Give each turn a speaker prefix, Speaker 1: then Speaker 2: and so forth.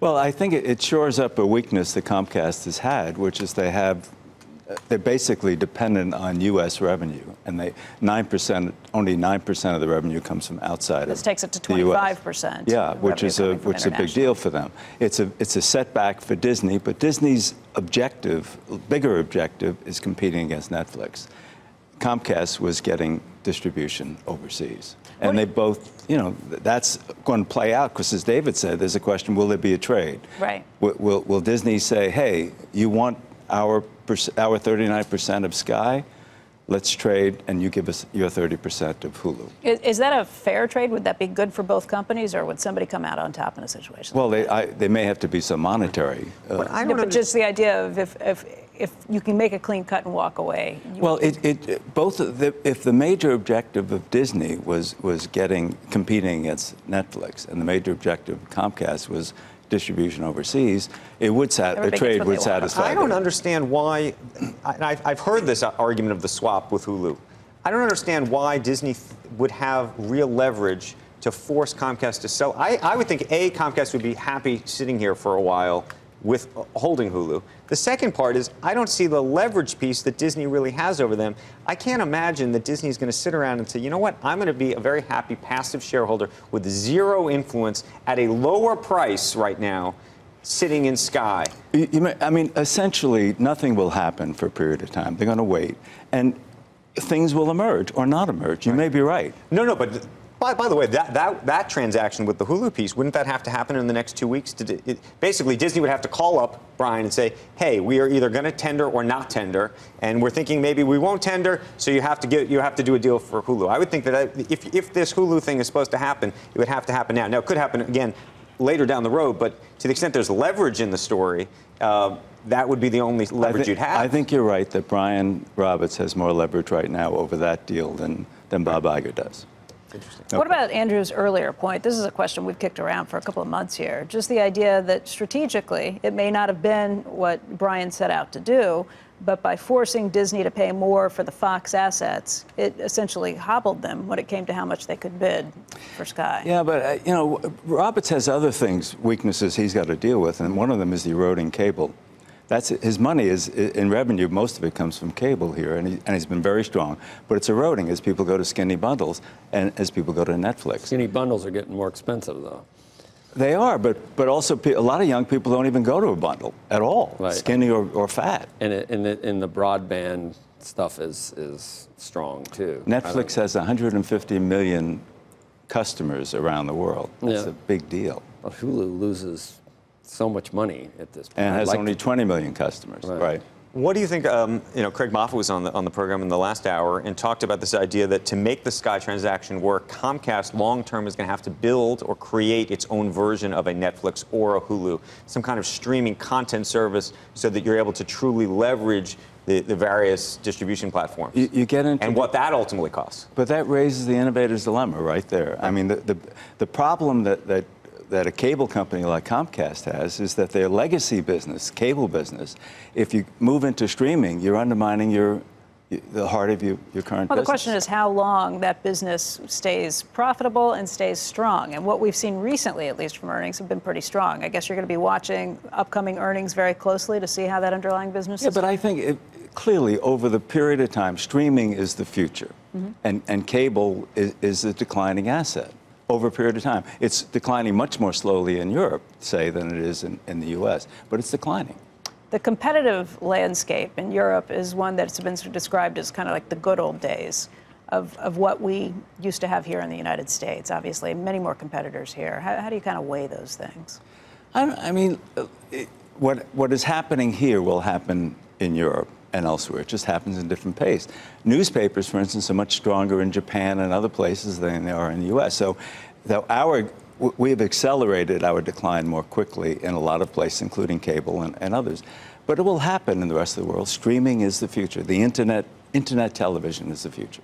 Speaker 1: Well, I think it shores up a weakness that Comcast has had, which is they're basically dependent on U.S. revenue, and only 9% of the revenue comes from outside
Speaker 2: this
Speaker 1: of
Speaker 2: takes it to
Speaker 1: 25%. Yeah, which is a big deal for them. It's a setback for Disney, but Disney's bigger objective, is competing against Netflix. Comcast was getting distribution overseas. And they both, that's going to play out because, as David said, there's a question, will there be a trade?
Speaker 2: Right.
Speaker 1: Will Disney say, hey, you want our 39% of Sky? Let's trade, and you give us your 30% of Hulu.
Speaker 2: Is that a fair trade? Would that be good for both companies, or would somebody come out on top in a situation?
Speaker 1: Well, they may have to be some monetary.
Speaker 2: But just the idea of if you can make a clean cut and walk away.
Speaker 1: Well, if the major objective of Disney was competing against Netflix, and the major objective of Comcast was distribution overseas, the trade would satisfy.
Speaker 3: I don't understand why. I've heard this argument of the swap with Hulu. I don't understand why Disney would have real leverage to force Comcast to sell. I would think Comcast would be happy sitting here for a while with holding Hulu. The second part is, I don't see the leverage piece that Disney really has over them. I can't imagine that Disney is going to sit around and say, you know what, I'm going to be a very happy passive shareholder with zero influence at a lower price right now, sitting in Sky.
Speaker 1: I mean, essentially, nothing will happen for a period of time. They're going to wait. And things will emerge or not emerge. You may be right.
Speaker 3: No, but by the way, that transaction with the Hulu piece, wouldn't that have to happen in the next 2 weeks? Basically, Disney would have to call up Brian and say, hey, we are either going to tender or not tender, and we're thinking maybe we won't tender, so you have to do a deal for Hulu. I would think that if this Hulu thing is supposed to happen, it would have to happen now. Now, it could happen again later down the road, but to the extent there's leverage in the story, that would be the only leverage you'd have.
Speaker 1: I think you're right that Brian Roberts has more leverage right now over that deal than Bob Iger does.
Speaker 3: Interesting.
Speaker 2: What about Andrew's earlier point? This is a question we've kicked around for a couple of months here. Just the idea that strategically, it may not have been what Brian set out to do, but by forcing Disney to pay more for the Fox assets, it essentially hobbled them when it came to how much they could bid for Sky.
Speaker 1: Yeah, but, Roberts has other weaknesses he's got to deal with, and one of them is the eroding cable. His money is in revenue. Most of it comes from cable here, and he's been very strong. But it's eroding as people go to skinny bundles and as people go to Netflix.
Speaker 4: Skinny bundles are getting more expensive, though.
Speaker 1: They are, but also a lot of young people don't even go to a bundle at all,
Speaker 4: right.
Speaker 1: Skinny or fat.
Speaker 4: And the broadband stuff is strong too.
Speaker 1: Netflix has 150 million customers around the world. That's a big deal.
Speaker 4: Well, Hulu loses so much money at this point.
Speaker 1: And has only 20 million customers, right?
Speaker 3: What do you think? Craig Moffett was on the program in the last hour and talked about this idea that to make the Sky transaction work, Comcast long-term is going to have to build or create its own version of a Netflix or a Hulu, some kind of streaming content service, so that you're able to truly leverage the various distribution platforms.
Speaker 1: You get into
Speaker 3: and what that ultimately costs.
Speaker 1: But that raises the innovator's dilemma right there. I mean, the problem that a cable company like Comcast has is that their legacy business, cable business, if you move into streaming, you're undermining the heart of your current business.
Speaker 2: The question is how long that business stays profitable and stays strong. And what we've seen recently, at least from earnings, have been pretty strong. I guess you're going to be watching upcoming earnings very closely to see how that underlying business is.
Speaker 1: Yeah, but I think clearly over the period of time, streaming is the future, and cable is a declining asset. Over a period of time. It's declining much more slowly in Europe, say, than it is in the U.S., but it's declining.
Speaker 2: The competitive landscape in Europe is one that's been described as kind of like the good old days of what we used to have here in the United States. Obviously, many more competitors here. How do you kind of weigh those things?
Speaker 1: I mean, what is happening here will happen in Europe and elsewhere. It just happens in different pace. Newspapers, for instance, are much stronger in Japan and other places than they are in the U.S. So we have accelerated our decline more quickly in a lot of places, including cable and others. But it will happen in the rest of the world. Streaming is the future. The internet television is the future.